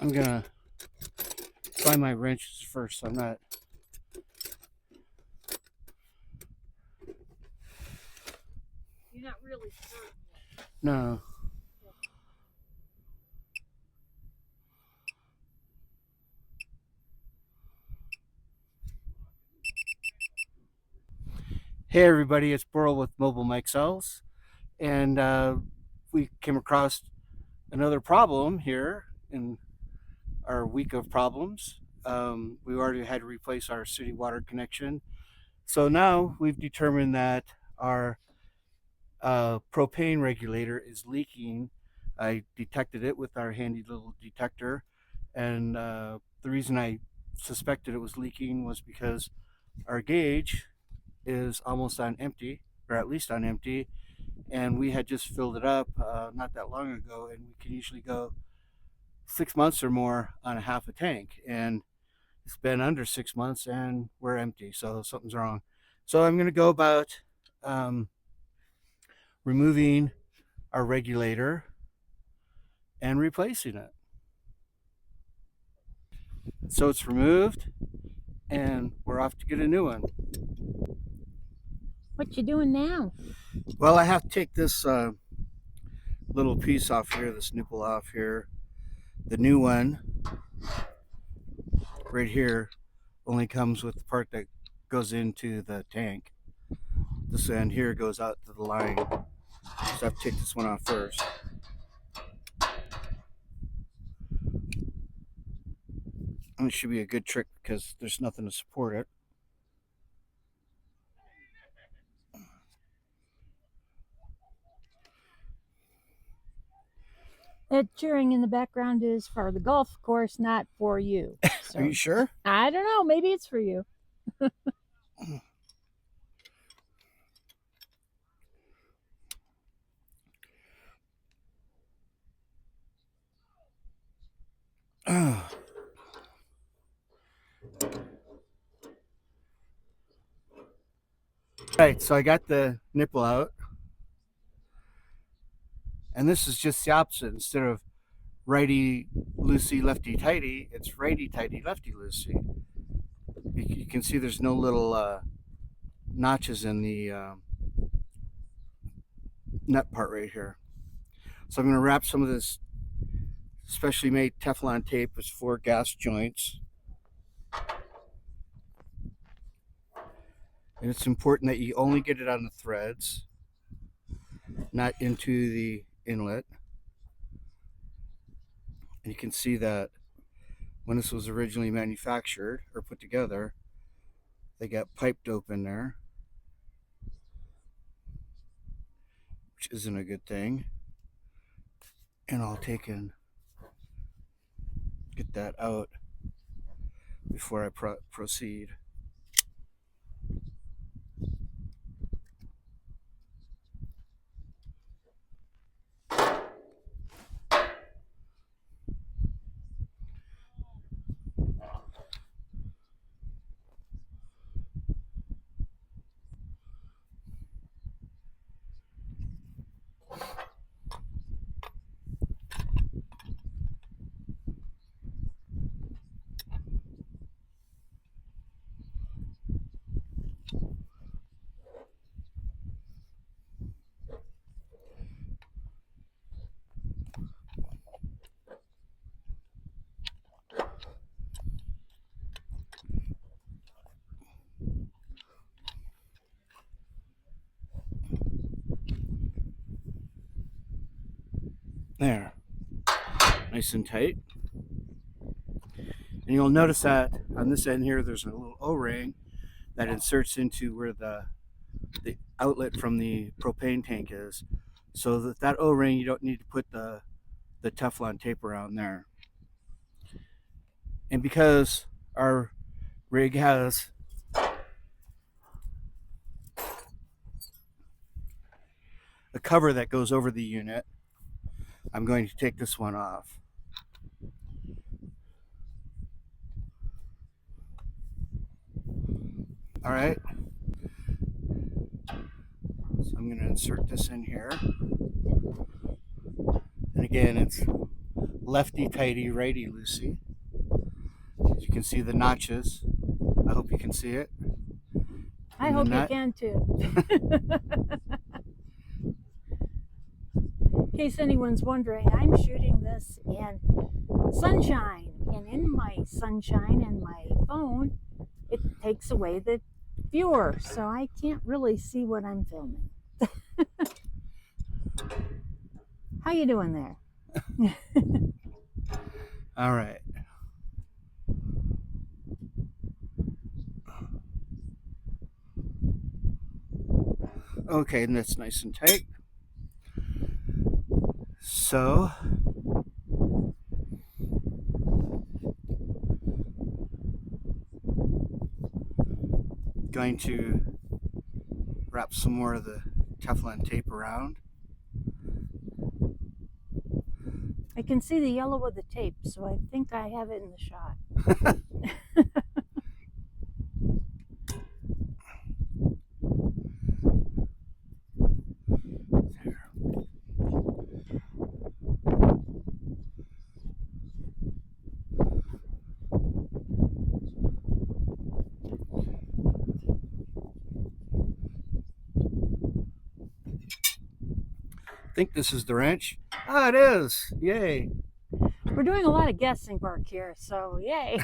I'm gonna find my wrenches first. I'm not. You're not really certain. No. Hey everybody, it's Burl with Mobile Mike Cells, and we came across another problem here in our week of problems. We already had to replace our city water connection, so now we've determined that our propane regulator is leaking. I detected it with our handy little detector, and the reason I suspected it was leaking was because our gauge is almost on empty, or at least on empty, and we had just filled it up not that long ago, and we can usually go 6 months or more on a half a tank, and it's been under 6 months and we're empty, so something's wrong. So I'm going to go about um, removing our regulator and replacing it. So it's removed, and we're off to get a new one. What you doing now? Well, I have to take this little piece off here, this nipple off here. The new one right here only comes with the part that goes into the tank. This end here goes out to the line. So I have to take this one off first. And it should be a good trick because there's nothing to support it. That cheering in the background is for the golf course, not for you. So, Are you sure? I don't know. Maybe it's for you. Right, so I got the nipple out. And this is just the opposite. Instead of righty loosey, lefty tighty, it's righty tighty, lefty loosey. You can see there's no little notches in the nut part right here. So I'm going to wrap some of this specially made Teflon tape with 4 gas joints. And it's important that you only get it on the threads, not into the inlet. And you can see that when this was originally manufactured or put together, they got piped open there, which isn't a good thing. And I'll take and get that out before I proceed. There, nice and tight. And you'll notice that on this end here, there's a little O-ring that inserts into where the outlet from the propane tank is. So that O-ring, you don't need to put the Teflon tape around there. And because our rig has a cover that goes over the unit, I'm going to take this one off. All right. So I'm going to insert this in here. And again, it's lefty tighty, righty loosey. As you can see the notches. I hope you can see it. I hope you can too. In case anyone's wondering, I'm shooting this in sunshine, and in my sunshine and my phone, it takes away the viewer, so I can't really see what I'm filming. How you doing there? All right. Okay, and that's nice and tight. So going to wrap some more of the Teflon tape around. I can see the yellow of the tape, so I think I have it in the shot. I think this is the wrench. Ah, it is. Yay. We're doing a lot of guessing work here, so yay.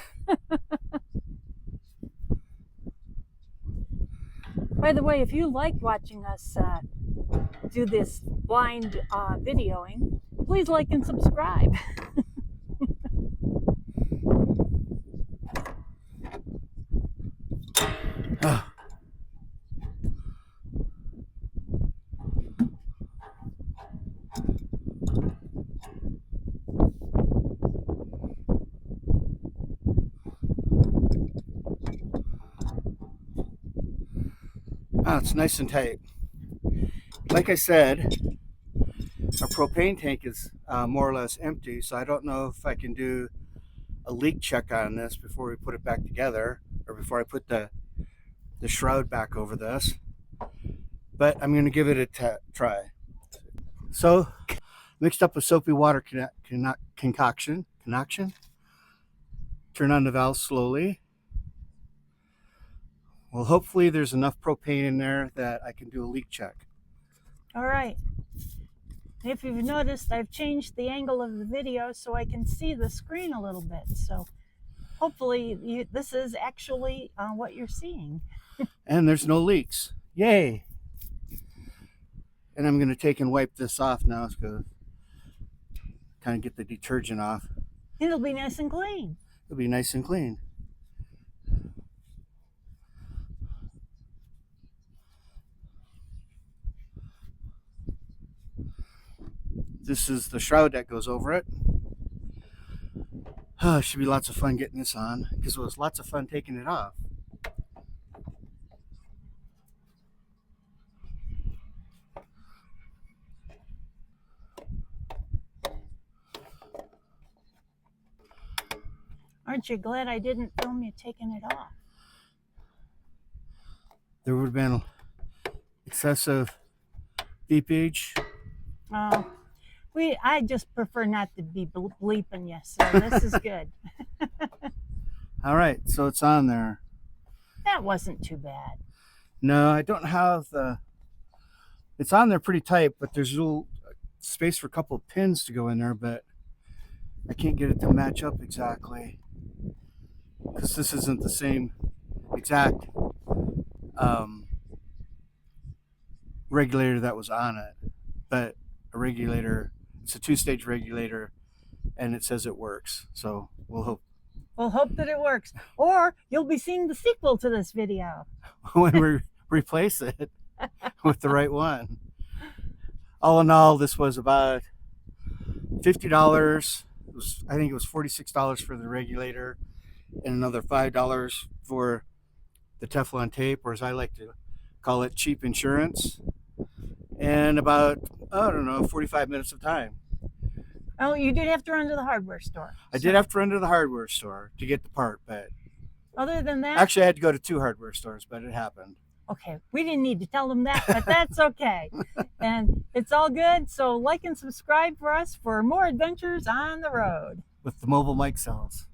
By the way, if you like watching us do this blind videoing, please like and subscribe. Oh, it's nice and tight. Like I said, our propane tank is more or less empty, so I don't know if I can do a leak check on this before we put it back together, or before I put the shroud back over this. But I'm going to give it a try. So, mixed up a soapy water concoction. Turn on the valve slowly. Well, hopefully there's enough propane in there that I can do a leak check. All right. If you've noticed, I've changed the angle of the video so I can see the screen a little bit. So hopefully this is actually what you're seeing. And there's no leaks. Yay! And I'm going to take and wipe this off now to kind of get the detergent off. It'll be nice and clean. It'll be nice and clean. This is the shroud that goes over it. Should be lots of fun getting this on, because it was lots of fun taking it off. Aren't you glad I didn't film you taking it off? There would have been excessive beepage. Oh, I just prefer not to be bleeping you, so this is good. All right, so it's on there. That wasn't too bad. No, I don't have the... It's on there pretty tight, but there's a little space for a couple of pins to go in there, but I can't get it to match up exactly, because this isn't the same exact regulator that was on it. But a regulator, it's a two-stage regulator, and it says it works. So we'll hope. We'll hope that it works, or you'll be seeing the sequel to this video when we replace it with the right one. All in all, this was about $50. I think it was $46 for the regulator, and another $5 for the Teflon tape, or as I like to call it, cheap insurance, and about, I don't know, 45 minutes of time. Oh, you did have to run to the hardware store. I did have to run to the hardware store to get the part, but other than that, actually I had to go to 2 hardware stores, but it happened. Okay, we didn't need to tell them that, but that's okay. And it's all good. So like and subscribe for us for more adventures on the road. With the mobile mic cells.